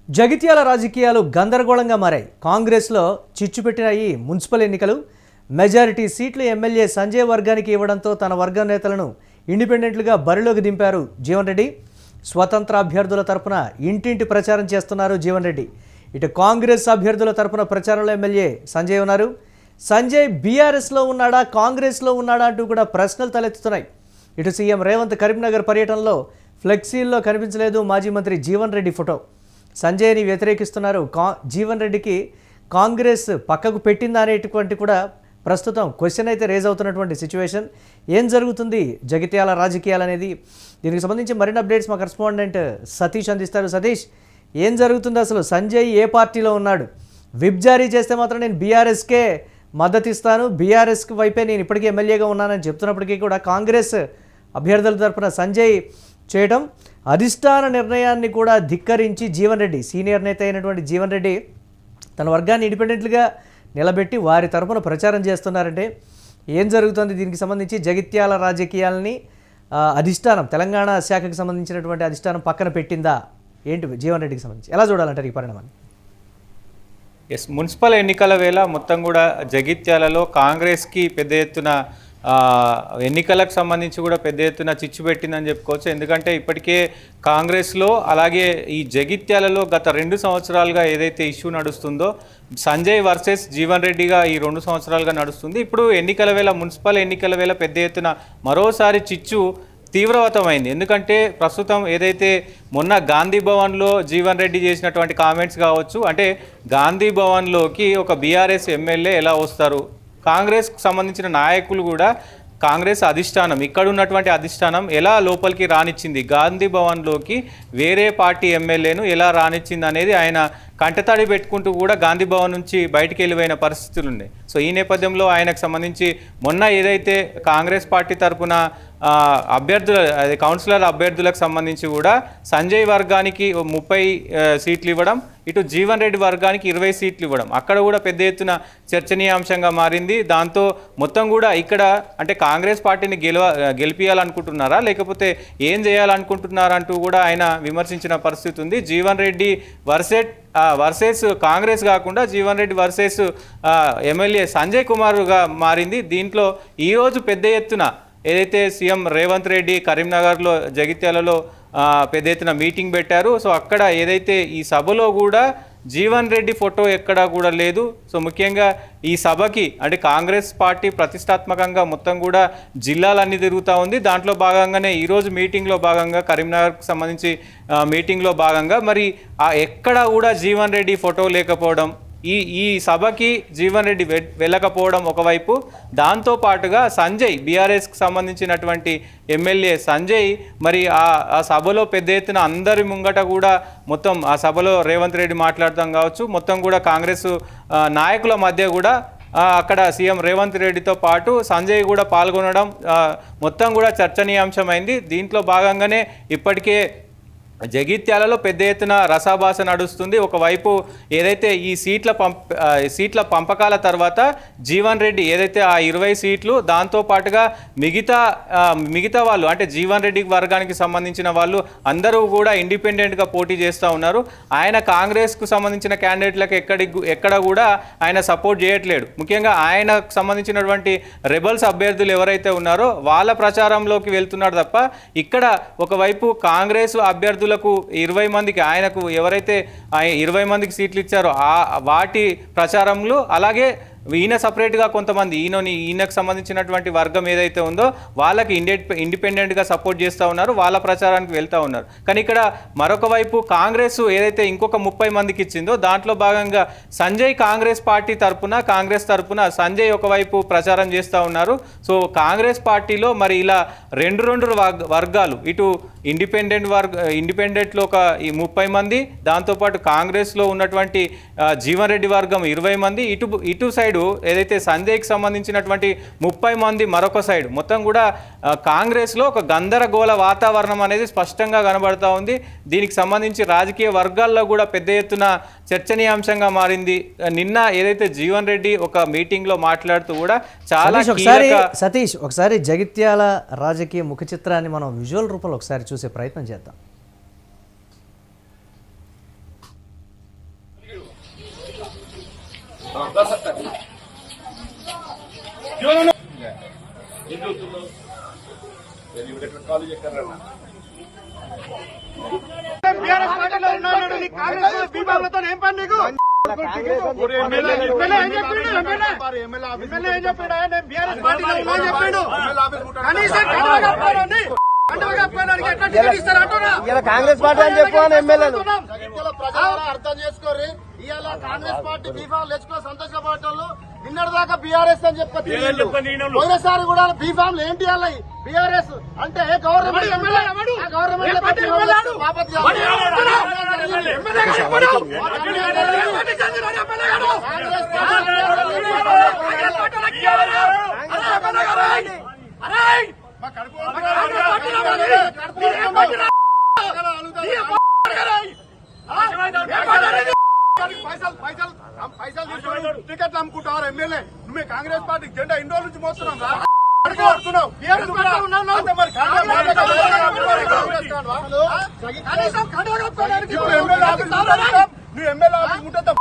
జగిత్యాల రాజకీయాలు గందరగోళంగా మారాయి. కాంగ్రెస్లో చిచ్చు పెట్టిన ఈ మున్సిపల్ ఎన్నికలు మెజారిటీ సీట్లు ఎమ్మెల్యే సంజయ్ వర్గానికి ఇవ్వడంతో తన వర్గ నేతలను ఇండిపెండెంట్లుగా బరిలోకి దింపారు జీవన్ రెడ్డి. స్వతంత్ర అభ్యర్థుల తరపున ఇంటింటి ప్రచారం చేస్తున్నారు జీవన్ రెడ్డి. ఇటు కాంగ్రెస్ అభ్యర్థుల తరపున ప్రచారంలో ఎమ్మెల్యే సంజయ్ ఉన్నారు. సంజయ్ బీఆర్ఎస్లో ఉన్నాడా, కాంగ్రెస్లో ఉన్నాడా అంటూ కూడా ప్రశ్నలు తలెత్తుతున్నాయి. ఇటు సీఎం రేవంత్ కరీంనగర్ పర్యటనలో ఫ్లెక్సీల్లో కనిపించలేదు మాజీ మంత్రి జీవన్ రెడ్డి ఫోటో. సంజయ్ని వ్యతిరేకిస్తున్నారు. జీవన్ రెడ్డికి కాంగ్రెస్ పక్కకు పెట్టిందా అనేటువంటి కూడా ప్రస్తుతం క్వశ్చన్ అయితే రేజ్ అవుతున్నటువంటి సిచ్యువేషన్. ఏం జరుగుతుంది జగిత్యాల రాజకీయాలు అనేది, దీనికి సంబంధించి మరిన్ని అప్డేట్స్ మా కరెస్పాండెంట్ సతీష్ అందిస్తారు. సతీష్, ఏం జరుగుతుంది అసలు? సంజయ్ ఏ పార్టీలో ఉన్నాడు? విప్ జారీ చేస్తే మాత్రం నేను బీఆర్ఎస్కే మద్దతు ఇస్తాను, బీఆర్ఎస్కి వైపే నేను ఇప్పటికీ ఎమ్మెల్యేగా ఉన్నానని చెప్తున్నప్పటికీ కూడా కాంగ్రెస్ అభ్యర్థుల తరఫున సంజయ్ చేయడం, అధిష్టాన నిర్ణయాన్ని కూడా ధిక్కరించి జీవన్ రెడ్డి, సీనియర్ నేత అయినటువంటి జీవన్ రెడ్డి తన వర్గాన్ని ఇండిపెండెంట్గా నిలబెట్టి వారి తరఫున ప్రచారం చేస్తున్నారంటే ఏం జరుగుతుంది? దీనికి సంబంధించి జగిత్యాల రాజకీయాలని అధిష్టానం, తెలంగాణ శాఖకు సంబంధించినటువంటి అధిష్టానం పక్కన పెట్టిందా ఏంటి? జీవన్ రెడ్డికి సంబంధించి ఎలా చూడాలంటారు ఈ పరిణామాన్ని? మున్సిపల్ ఎన్నికల వేళ మొత్తం కూడా జగిత్యాలలో కాంగ్రెస్కి పెద్ద ఎత్తున ఎన్నికలకు సంబంధించి కూడా పెద్ద ఎత్తున చిచ్చు పెట్టిందని చెప్పుకోవచ్చు. ఎందుకంటే ఇప్పటికే కాంగ్రెస్లో అలాగే ఈ జగిత్యాలలో గత 2 సంవత్సరాలుగా ఏదైతే ఇష్యూ నడుస్తుందో సంజయ్ వర్సెస్ జీవన్ రెడ్డిగా ఈ 2 సంవత్సరాలుగా నడుస్తుంది. ఇప్పుడు ఎన్నికల వేళ, మున్సిపల్ ఎన్నికల వేళ పెద్ద ఎత్తున మరోసారి చిచ్చు తీవ్రవతమైంది. ఎందుకంటే ప్రస్తుతం ఏదైతే మొన్న గాంధీ భవన్లో జీవన్ రెడ్డి చేసినటువంటి కామెంట్స్ కావచ్చు, అంటే గాంధీ భవన్లోకి ఒక బీఆర్ఎస్ ఎమ్మెల్యే ఎలా వస్తారు, కాంగ్రెస్కి సంబంధించిన నాయకులు కూడా కాంగ్రెస్ అధిష్టానం, ఇక్కడ ఉన్నటువంటి అధిష్టానం ఎలా లోపలికి రానిచ్చింది, గాంధీ భవన్లోకి వేరే పార్టీ ఎమ్మెల్యేను ఎలా రానిచ్చింది అనేది ఆయన కంటతడి పెట్టుకుంటూ కూడా గాంధీ భవన్ నుంచి బయటికి వెళ్ళిపోయిన పరిస్థితులు ఉన్నాయి. సో ఈ నేపథ్యంలో ఆయనకు సంబంధించి మొన్న ఏదైతే కాంగ్రెస్ పార్టీ తరఫున అభ్యర్థుల, అదే కౌన్సిలర్ అభ్యర్థులకు సంబంధించి కూడా సంజయ్ వర్గానికి 30 సీట్లు ఇవ్వడం, ఇటు జీవన్ రెడ్డి వర్గానికి 20 సీట్లు ఇవ్వడం అక్కడ కూడా పెద్ద ఎత్తున చర్చనీయాంశంగా మారింది. దాంతో మొత్తం కూడా ఇక్కడ అంటే కాంగ్రెస్ పార్టీని గెలిపియాలనుకుంటున్నారా లేకపోతే ఏం చేయాలనుకుంటున్నారా అంటూ కూడా ఆయన విమర్శించిన పరిస్థితి ఉంది. జీవన్ రెడ్డి వర్సెస్ కాంగ్రెస్ కాకుండా జీవన్ రెడ్డి వర్సెస్ ఎమ్మెల్యే సంజయ్ కుమార్గా మారింది. దీంట్లో ఈరోజు పెద్ద ఎత్తున ఏదైతే సీఎం రేవంత్ రెడ్డి కరీంనగర్లో, జగిత్యాలలో పెద్ద ఎత్తున మీటింగ్ పెట్టారు. సో అక్కడ ఏదైతే ఈ సభలో కూడా జీవన్ రెడ్డి ఫోటో ఎక్కడా కూడా లేదు. సో ముఖ్యంగా ఈ సభకి అంటే కాంగ్రెస్ పార్టీ ప్రతిష్టాత్మకంగా మొత్తం కూడా జిల్లాలన్నీ తిరుగుతూ ఉంది. దాంట్లో భాగంగానే ఈరోజు మీటింగ్లో భాగంగా కరీంనగర్కి సంబంధించి మీటింగ్లో భాగంగా మరి ఎక్కడా కూడా జీవన్ రెడ్డి ఫోటో లేకపోవడం, ఈ సభకి జీవన్ రెడ్డి వెళ్ళకపోవడం ఒకవైపు, దాంతోపాటుగా సంజయ్, బీఆర్ఎస్కి సంబంధించినటువంటి ఎమ్మెల్యే సంజయ్ మరి ఆ సభలో పెద్ద ఎత్తున అందరి ముంగట కూడా మొత్తం ఆ సభలో రేవంత్ రెడ్డి మాట్లాడతాం కావచ్చు, మొత్తం కూడా కాంగ్రెస్ నాయకుల మధ్య కూడా అక్కడ సీఎం రేవంత్ రెడ్డితో పాటు సంజయ్ కూడా పాల్గొనడం మొత్తం కూడా చర్చనీయాంశమైంది. దీంట్లో భాగంగానే ఇప్పటికే జగిత్యాలలో పెద్ద ఎత్తున రసాభాస నడుస్తుంది. ఒకవైపు ఏదైతే ఈ సీట్ల పంపకాల తర్వాత జీవన్ రెడ్డి ఏదైతే ఆ 20 సీట్లు, దాంతోపాటుగా మిగతా వాళ్ళు అంటే జీవన్ రెడ్డి వర్గానికి సంబంధించిన వాళ్ళు అందరూ కూడా ఇండిపెండెంట్గా పోటీ చేస్తూ ఉన్నారు. ఆయన కాంగ్రెస్కు సంబంధించిన క్యాండిడేట్లకు ఎక్కడ కూడా ఆయన సపోర్ట్ చేయట్లేడు. ముఖ్యంగా ఆయనకు సంబంధించినటువంటి రెబల్స్ అభ్యర్థులు ఎవరైతే ఉన్నారో వాళ్ళ ప్రచారంలోకి వెళ్తున్నాడు తప్ప ఇక్కడ ఒకవైపు కాంగ్రెస్ అభ్యర్థులకు 20 మందికి, ఆయనకు ఎవరైతే 20 మందికి సీట్లు ఇచ్చారో వాటి ప్రచారంలో, అలాగే ఈయన సపరేట్గా కొంతమంది ఈయనకు సంబంధించినటువంటి వర్గం ఏదైతే ఉందో వాళ్ళకి ఇండిపెండెంట్గా సపోర్ట్ చేస్తూ ఉన్నారు, వాళ్ళ ప్రచారానికి వెళ్తూ ఉన్నారు. కానీ ఇక్కడ మరొక వైపు కాంగ్రెస్ ఏదైతే ఇంకొక 30 మందికి ఇచ్చిందో దాంట్లో భాగంగా సంజయ్ కాంగ్రెస్ పార్టీ కాంగ్రెస్ తరపున సంజయ్ ఒకవైపు ప్రచారం చేస్తూ ఉన్నారు. సో కాంగ్రెస్ పార్టీలో మరి ఇలా రెండు వర్గాలు, ఇటు ఇండిపెండెంట్లో ఒక 30 మంది, దాంతోపాటు కాంగ్రెస్లో ఉన్నటువంటి జీవన్ రెడ్డి వర్గం 20 మంది, ఇటు సైడ్ ఏదైతే సంజయ్కి సంబంధించినటువంటి 30 మంది మరొక సైడ్, మొత్తం కూడా కాంగ్రెస్లో ఒక గందరగోళ వాతావరణం అనేది స్పష్టంగా కనబడతా ఉంది. దీనికి సంబంధించి రాజకీయ వర్గాల్లో కూడా పెద్ద ఎత్తున చర్చనీయాంశంగా మారింది. నిన్న ఏదైతే జీవన్ రెడ్డి ఒక మీటింగ్లో మాట్లాడుతూ కూడా చాలా సతీష్, ఒకసారి జగిత్యాల రాజకీయ ముఖ చిత్రాన్ని మనం విజువల్ రూపంలో ఒకసారి చూసే ప్రయత్నం చేద్దాం. కాంగ్రెస్ పార్టీ అని చెప్పాను ఎమ్మెల్యేలు అర్థం చేసుకోరి ఇవాళ కాంగ్రెస్ పార్టీ బీఫామ్ తెచ్చుకో సంతోషపడటోళ్ళు నిన్నటి దాకా బీఆర్ఎస్ అని చెప్పి పోయినసారి కూడా బీఫామ్ ఏంటి అలా బీఆర్ఎస్ అంటే టికెట్లు అమ్ముకుంటారు ఎమ్మెల్యే నువ్వు కాంగ్రెస్ పార్టీ జెండా ఎన్ని రోజుల నుంచి మోస్తున్నాం నువ్వు ఎమ్మెల్యే ఉంటే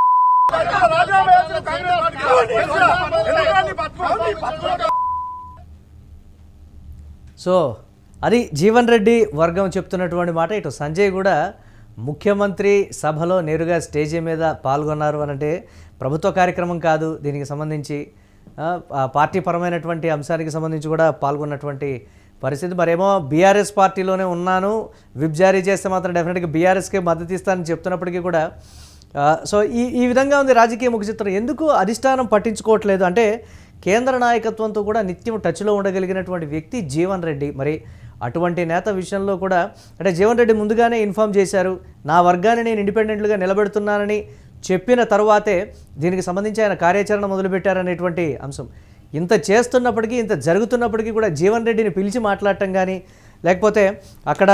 సో అది జీవన్ రెడ్డి వర్గం చెప్తున్నటువంటి మాట. ఇటు సంజయ్ కూడా ముఖ్యమంత్రి సభలో నేరుగా స్టేజీ మీద పాల్గొన్నారు అనంటే ప్రభుత్వ కార్యక్రమం కాదు, దీనికి సంబంధించి పార్టీ పరమైనటువంటి అంశానికి సంబంధించి కూడా పాల్గొన్నటువంటి పరిస్థితి. మరేమో బీఆర్ఎస్ పార్టీలోనే ఉన్నాను, విప్ జారీ చేస్తే మాత్రం డెఫినెట్గా బీఆర్ఎస్కే మద్దతు ఇస్తానని చెప్తున్నప్పటికీ కూడా సో ఈ విధంగా ఉంది రాజకీయ ముఖ చిత్రం. ఎందుకు అధిష్టానం పట్టించుకోవట్లేదు అంటే కేంద్ర నాయకత్వంతో కూడా నిత్యం టచ్లో ఉండగలిగినటువంటి వ్యక్తి జీవన్ రెడ్డి. మరి అటువంటి నేత విషయంలో కూడా అంటే జీవన్ రెడ్డి ముందుగానే ఇన్ఫామ్ చేశారు, నా వర్గాన్ని నేను ఇండిపెండెంట్గా నిలబెడుతున్నానని చెప్పిన తర్వాతే దీనికి సంబంధించి ఆయన కార్యాచరణ మొదలుపెట్టారనేటువంటి అంశం. ఇంత చేస్తున్నప్పటికీ ఇంత జరుగుతున్నప్పటికీ కూడా జీవన్ రెడ్డిని పిలిచి మాట్లాడటం కానీ లేకపోతే అక్కడ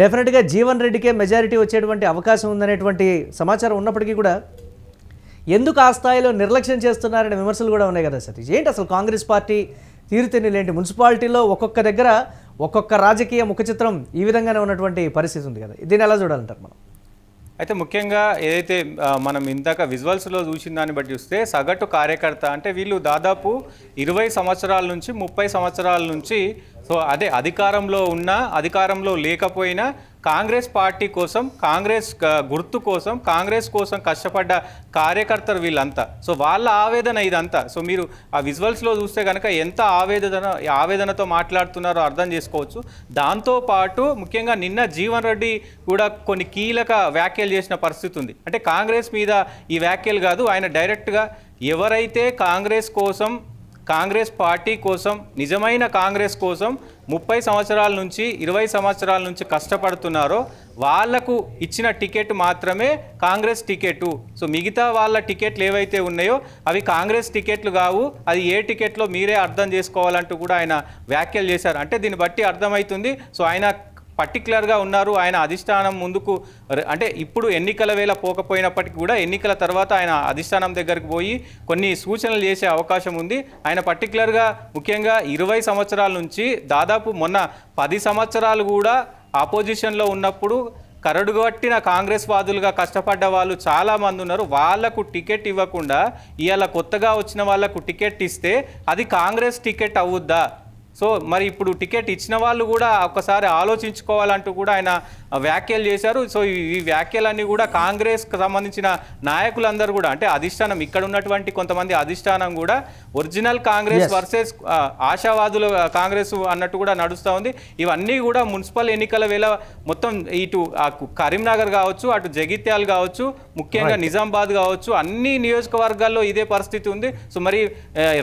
డెఫినెట్గా జీవన్ రెడ్డికే మెజారిటీ వచ్చేటువంటి అవకాశం ఉందనేటువంటి సమాచారం ఉన్నప్పటికీ కూడా ఎందుకు ఆ స్థాయిలో నిర్లక్ష్యం చేస్తున్నారనే విమర్శలు కూడా ఉన్నాయి కదా సతీష్. ఏంటి అసలు కాంగ్రెస్ పార్టీ తీరుతెన్నులేంటి? మున్సిపాలిటీలో ఒక్కొక్క దగ్గర ఒక్కొక్క రాజకీయ ముఖ చిత్రం ఈ విధంగానే ఉన్నటువంటి పరిస్థితి ఉంది కదా, దీన్ని ఎలా చూడాలంటారు మనం? అయితే ముఖ్యంగా ఏదైతే మనం ఇందాక విజువల్స్లో చూసిన దాన్ని బట్టి చూస్తే సగటు కార్యకర్త అంటే వీళ్ళు దాదాపు 20 సంవత్సరాల నుంచి 30 సంవత్సరాల నుంచి సో అదే అధికారంలో ఉన్నా అధికారంలో లేకపోయినా కాంగ్రెస్ పార్టీ కోసం, కాంగ్రెస్ గుర్తు కోసం, కాంగ్రెస్ కోసం కష్టపడ్డ కార్యకర్తలు వీళ్ళంతా. సో వాళ్ళ ఆవేదన ఇదంతా. సో మీరు ఆ విజువల్స్లో చూస్తే కనుక ఎంత ఆవేదనతో మాట్లాడుతున్నారో అర్థం చేసుకోవచ్చు. దాంతోపాటు ముఖ్యంగా నిన్న జీవన్ రెడ్డి కూడా కొన్ని కీలక వ్యాఖ్యలు చేసిన పరిస్థితి ఉంది. అంటే కాంగ్రెస్ మీద ఈ వ్యాఖ్యలు కాదు, ఆయన డైరెక్ట్గా ఎవరైతే కాంగ్రెస్ కోసం, కాంగ్రెస్ పార్టీ కోసం, నిజమైన కాంగ్రెస్ కోసం 30 సంవత్సరాల నుంచి 20 సంవత్సరాల నుంచి కష్టపడుతున్నారో వాళ్లకు ఇచ్చిన టికెట్ మాత్రమే కాంగ్రెస్ టికెట్. సో మిగతా వాళ్ళ టికెట్లు ఏవైతే ఉన్నాయో అవి కాంగ్రెస్ టికెట్లు కావు, అది ఏ టికెట్లో మీరే అర్థం చేసుకోవాలంటూ కూడా ఆయన వ్యాఖ్యలు చేశారు. అంటే దీన్ని బట్టి అర్థమవుతుంది సో ఆయన పర్టికులర్గా ఉన్నారు. ఆయన అధిష్టానం ముందుకు అంటే ఇప్పుడు ఎన్నికల వేళ పోకపోయినప్పటికీ కూడా ఎన్నికల తర్వాత ఆయన అధిష్టానం దగ్గరికి పోయి కొన్ని సూచనలు చేసే అవకాశం ఉంది. ఆయన పర్టికులర్గా ముఖ్యంగా 20 సంవత్సరాల నుంచి దాదాపు మొన్న 10 సంవత్సరాలు కూడా ఆపోజిషన్లో ఉన్నప్పుడు కరడుగట్టిన కాంగ్రెస్ వాదులుగా కష్టపడ్డ వాళ్ళు చాలామంది ఉన్నారు. వాళ్లకు టికెట్ ఇవ్వకుండా ఇవాళ కొత్తగా వచ్చిన వాళ్లకు టికెట్ ఇస్తే అది కాంగ్రెస్ టికెట్ అవుద్దా? సో మరి ఇప్పుడు టికెట్ ఇచ్చిన వాళ్ళు కూడా ఒకసారి ఆలోచించుకోవాలంటూ కూడా ఆయన వ్యాఖ్యలు చేశారు. సో ఈ వ్యాఖ్యలన్నీ కూడా కాంగ్రెస్కి సంబంధించిన నాయకులందరూ కూడా అంటే అధిష్టానం ఇక్కడ ఉన్నటువంటి కొంతమంది అధిష్టానం కూడా ఒరిజినల్ కాంగ్రెస్ వర్సెస్ ఆశావాదుల కాంగ్రెస్ అన్నట్టు కూడా నడుస్తూ ఉంది. ఇవన్నీ కూడా మున్సిపల్ ఎన్నికల వేళ మొత్తం ఇటు కరీంనగర్ కావచ్చు, అటు జగిత్యాల కావచ్చు, ముఖ్యంగా నిజామాబాద్ కావచ్చు, అన్ని నియోజకవర్గాల్లో ఇదే పరిస్థితి ఉంది. సో మరి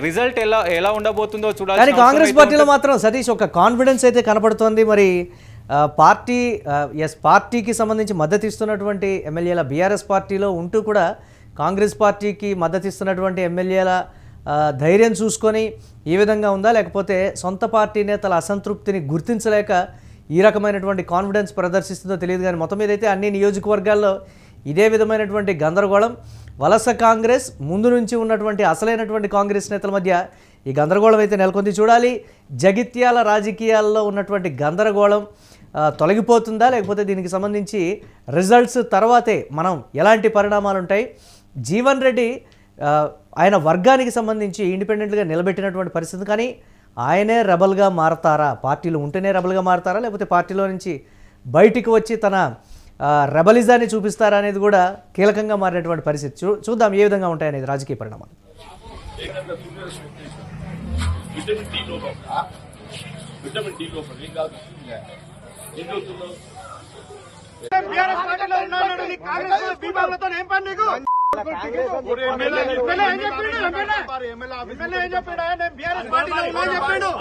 రిజల్ట్ ఎలా ఉండబోతుందో చూడాలి. కాంగ్రెస్ పార్టీలో మాత్రం సతీష్ ఒక కాన్ఫిడెన్స్ అయితే కనపడుతోంది. మరి పార్టీకి సంబంధించి మద్దతు ఇస్తున్నటువంటి ఎమ్మెల్యేల బీఆర్ఎస్ పార్టీలో ఉంటూ కూడా కాంగ్రెస్ పార్టీకి మద్దతు ఇస్తున్నటువంటి ఎమ్మెల్యేల ధైర్యం చూసుకొని ఈ విధంగా ఉందా, లేకపోతే సొంత పార్టీ నేతల అసంతృప్తిని గుర్తించలేక ఈ రకమైనటువంటి కాన్ఫిడెన్స్ ప్రదర్శిస్తుందో తెలియదు. కానీ మొత్తం మీద అయితే అన్ని నియోజకవర్గాల్లో ఇదే విధమైనటువంటి గందరగోళం. వలస కాంగ్రెస్ ముందు నుంచి ఉన్నటువంటి అసలైనటువంటి కాంగ్రెస్ నేతల మధ్య ఈ గందరగోళం అయితే నెలకొంది. చూడాలి జగిత్యాల రాజకీయాల్లో ఉన్నటువంటి గందరగోళం తొలగిపోతుందా, లేకపోతే దీనికి సంబంధించి రిజల్ట్స్ తర్వాతే మనం ఎలాంటి పరిణామాలు ఉంటాయి. జీవన్ రెడ్డి ఆయన వర్గానికి సంబంధించి ఇండిపెండెంట్గా నిలబెట్టినటువంటి పరిస్థితి. కానీ ఆయనే రెబల్గా మారతారా, పార్టీలో ఉంటేనే రెబల్గా మారతారా, లేకపోతే పార్టీలో నుంచి బయటికి వచ్చి తన రెబలిజాన్ని చూపిస్తారా అనేది కూడా కీలకంగా మారినటువంటి పరిస్థితి. చూద్దాం ఏ విధంగా ఉంటాయనేది రాజకీయ పరిణామాలు. బీఆర్ఎస్ పార్టీలో ఉన్నాడు, నీ కాంగ్రెస్ బీఫామ్లతో ఏం పని నీకు? ఎమ్మెల్యే ఏం చెప్పిండు? ఎమ్మెల్యే ఏం చెప్పిండు? నేను బీఆర్ఎస్ పార్టీలో ఉన్నా అని చెప్పిండు.